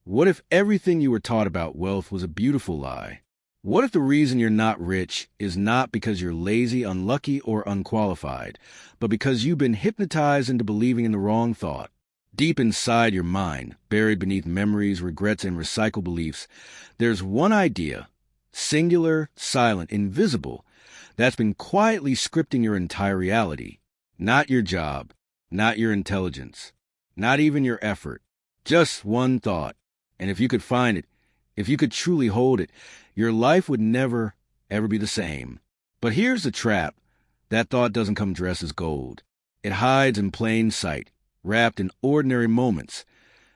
What if everything you were taught about wealth was a beautiful lie? What if the reason you're not rich is not because you're lazy, unlucky, or unqualified, but because you've been hypnotized into believing in the wrong thought? Deep inside your mind, buried beneath memories, regrets, and recycled beliefs, there's one idea, singular, silent, invisible, that's been quietly scripting your entire reality. Not your job, not your intelligence, not even your effort. Just one thought. And if you could find it, if you could truly hold it, your life would never, ever be the same. But here's the trap. That thought doesn't come dressed as gold. It hides in plain sight, wrapped in ordinary moments,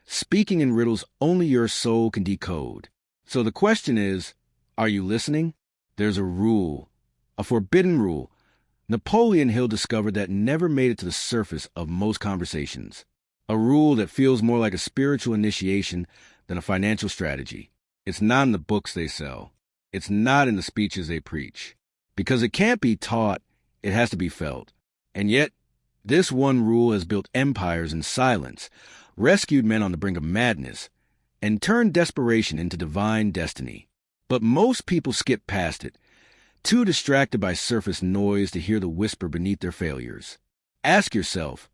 speaking in riddles only your soul can decode. So the question is, are you listening? There's a rule, a forbidden rule, Napoleon Hill discovered that never made it to the surface of most conversations. A rule that feels more like a spiritual initiation than a financial strategy. It's not in the books they sell. It's not in the speeches they preach. Because it can't be taught, it has to be felt. And yet, this one rule has built empires in silence, rescued men on the brink of madness, and turned desperation into divine destiny. But most people skip past it, too distracted by surface noise to hear the whisper beneath their failures. Ask yourself,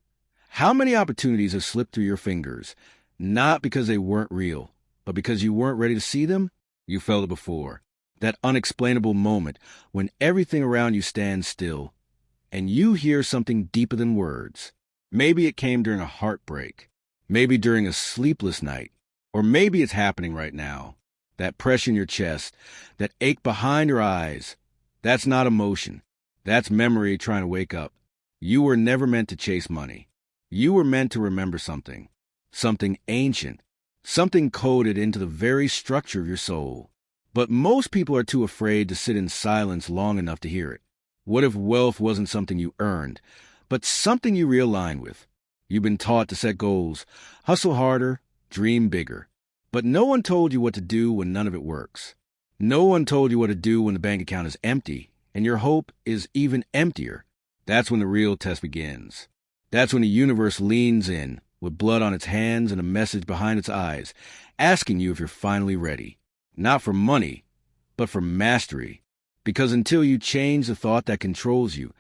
how many opportunities have slipped through your fingers, not because they weren't real, but because you weren't ready to see them? You felt it before. That unexplainable moment when everything around you stands still, and you hear something deeper than words. Maybe it came during a heartbreak, maybe during a sleepless night, or maybe it's happening right now. That pressure in your chest, that ache behind your eyes, that's not emotion. That's memory trying to wake up. You were never meant to chase money. You were meant to remember something ancient, something coded into the very structure of your soul. But most people are too afraid to sit in silence long enough to hear it. What if wealth wasn't something you earned, but something you realigned with? You've been taught to set goals, hustle harder, dream bigger. But no one told you what to do when none of it works. No one told you what to do when the bank account is empty, and your hope is even emptier. That's when the real test begins. That's when the universe leans in, with blood on its hands and a message behind its eyes, asking you if you're finally ready. Not for money, but for mastery. Because until you change the thought that controls you,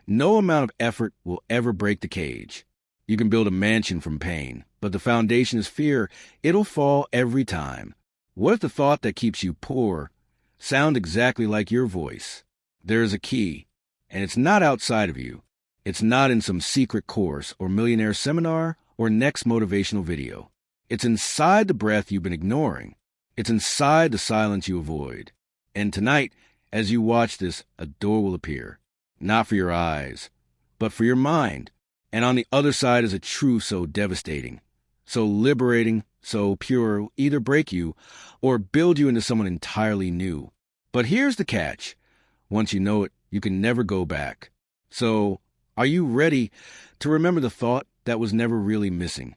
no amount of effort will ever break the cage. You can build a mansion from pain, but the foundation is fear. It'll fall every time. What if the thought that keeps you poor sounds exactly like your voice? There is a key, and it's not outside of you. It's not in some secret course or millionaire seminar or next motivational video. It's inside the breath you've been ignoring. It's inside the silence you avoid. And tonight, as you watch this, a door will appear. Not for your eyes, but for your mind. And on the other side is a truth so devastating, so liberating, so pure, it will either break you or build you into someone entirely new. But here's the catch. Once you know it, you can never go back. So, are you ready to remember the thought that was never really missing,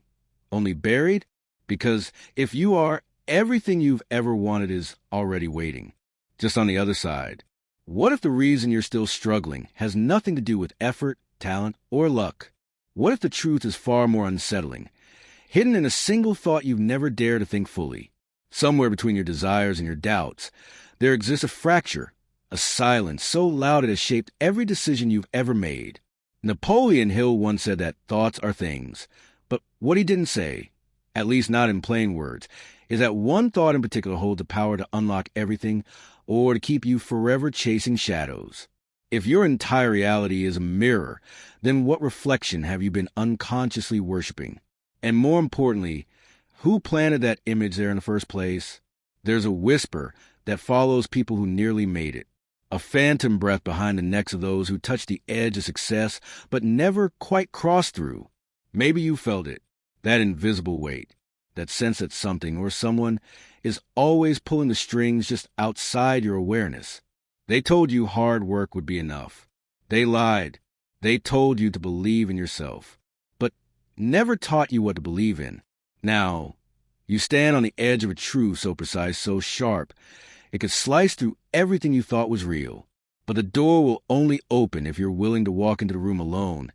only buried? Because if you are, everything you've ever wanted is already waiting, just on the other side. What if the reason you're still struggling has nothing to do with effort, talent, or luck? What if the truth is far more unsettling, hidden in a single thought you've never dared to think fully? Somewhere between your desires and your doubts, there exists a fracture, a silence so loud it has shaped every decision you've ever made. Napoleon Hill once said that thoughts are things, but what he didn't say, at least not in plain words, is that one thought in particular holds the power to unlock everything or to keep you forever chasing shadows. If your entire reality is a mirror, then what reflection have you been unconsciously worshiping? And more importantly, who planted that image there in the first place? There's a whisper that follows people who nearly made it. A phantom breath behind the necks of those who touched the edge of success but never quite crossed through. Maybe you felt it, that invisible weight, that sense that something or someone is always pulling the strings just outside your awareness. They told you hard work would be enough. They lied. They told you to believe in yourself, but never taught you what to believe in. Now, you stand on the edge of a truth so precise, so sharp, it could slice through everything you thought was real. But the door will only open if you're willing to walk into the room alone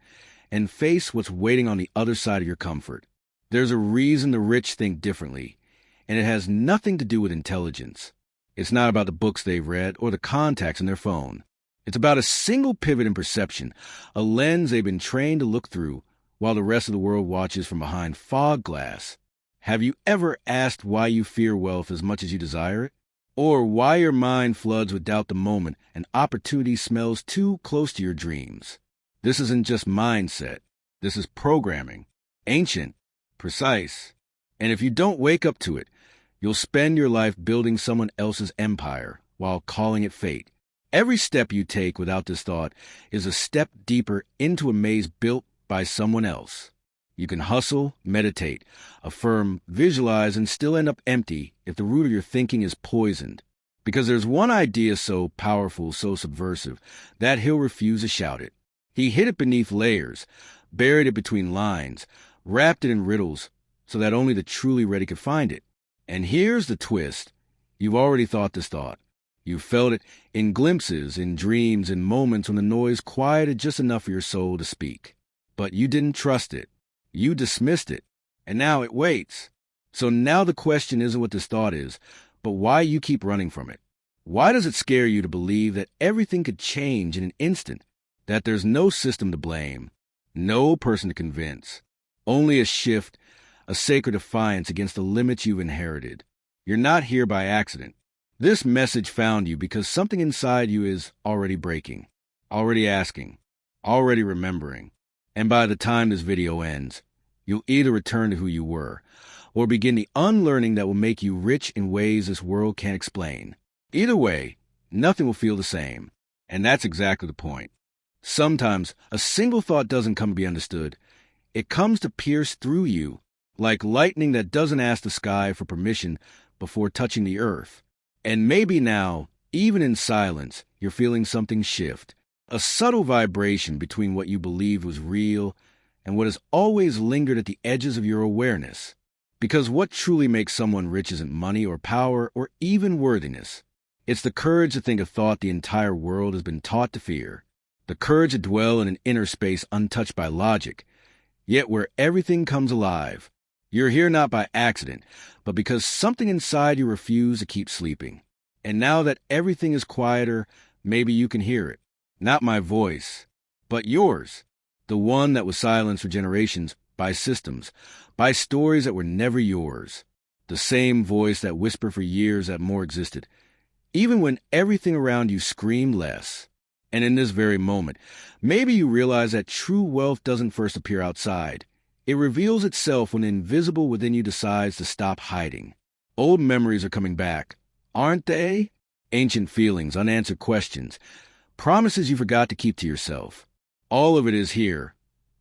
and face what's waiting on the other side of your comfort. There's a reason the rich think differently. and it has nothing to do with intelligence. It's not about the books they've read or the contacts in their phone. It's about a single pivot in perception, a lens they've been trained to look through while the rest of the world watches from behind fog glass. Have you ever asked why you fear wealth as much as you desire it? Or why your mind floods with doubt the moment an opportunity smells too close to your dreams? This isn't just mindset. This is programming. Ancient, precise. And if you don't wake up to it, you'll spend your life building someone else's empire while calling it fate. Every step you take without this thought is a step deeper into a maze built by someone else. You can hustle, meditate, affirm, visualize, and still end up empty if the root of your thinking is poisoned. Because there's one idea so powerful, so subversive, that Hill refused to shout it. He hid it beneath layers, buried it between lines, wrapped it in riddles so that only the truly ready could find it. And here's the twist. You've already thought this thought. You felt it in glimpses, in dreams, in moments when the noise quieted just enough for your soul to speak. But you didn't trust it. You dismissed it, and now it waits. So now the question isn't what this thought is, but why you keep running from it. Why does it scare you to believe that everything could change in an instant, that there's no system to blame, no person to convince, only a shift, a sacred defiance against the limits you've inherited? You're not here by accident. This message found you because something inside you is already breaking, already asking, already remembering. And by the time this video ends, you'll either return to who you were, or begin the unlearning that will make you rich in ways this world can't explain. Either way, nothing will feel the same. And that's exactly the point. Sometimes a single thought doesn't come to be understood. It comes to pierce through you, like lightning that doesn't ask the sky for permission before touching the earth. And maybe now, even in silence, you're feeling something shift. A subtle vibration between what you believed was real and what has always lingered at the edges of your awareness. Because what truly makes someone rich isn't money or power or even worthiness. It's the courage to think a thought the entire world has been taught to fear. The courage to dwell in an inner space untouched by logic, yet where everything comes alive. You're here not by accident, but because something inside you refused to keep sleeping. And now that everything is quieter, maybe you can hear it. Not my voice, but yours. The one that was silenced for generations by systems, by stories that were never yours. The same voice that whispered for years that more existed, even when everything around you screamed less. And in this very moment, maybe you realize that true wealth doesn't first appear outside. It reveals itself when the invisible within you decides to stop hiding. Old memories are coming back, aren't they? Ancient feelings, unanswered questions, promises you forgot to keep to yourself. All of it is here,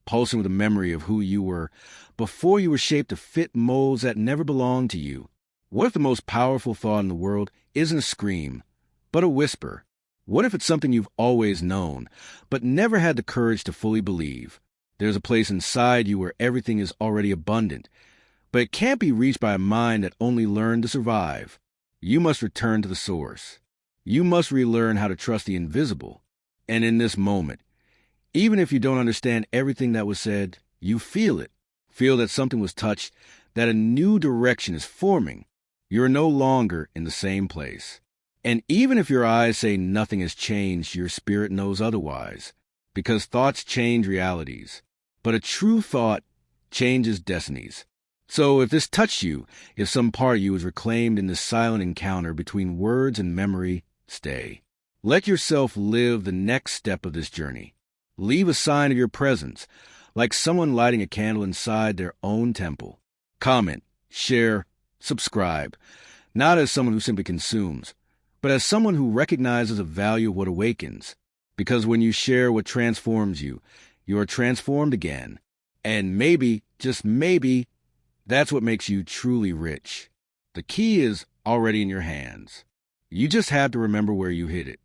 pulsing with a memory of who you were before you were shaped to fit molds that never belonged to you. What if the most powerful thought in the world isn't a scream, but a whisper? What if it's something you've always known, but never had the courage to fully believe? There's a place inside you where everything is already abundant, but it can't be reached by a mind that only learned to survive. You must return to the source. You must relearn how to trust the invisible. And in this moment, even if you don't understand everything that was said, you feel it. Feel that something was touched, that a new direction is forming. You're no longer in the same place. And even if your eyes say nothing has changed, your spirit knows otherwise. Because thoughts change realities. But a true thought changes destinies. So if this touched you, if some part of you is reclaimed in this silent encounter between words and memory, stay. Let yourself live the next step of this journey. Leave a sign of your presence, like someone lighting a candle inside their own temple. Comment, share, subscribe, not as someone who simply consumes, but as someone who recognizes the value of what awakens. Because when you share what transforms you, you are transformed again. And maybe, just maybe, that's what makes you truly rich. The key is already in your hands. You just have to remember where you hid it.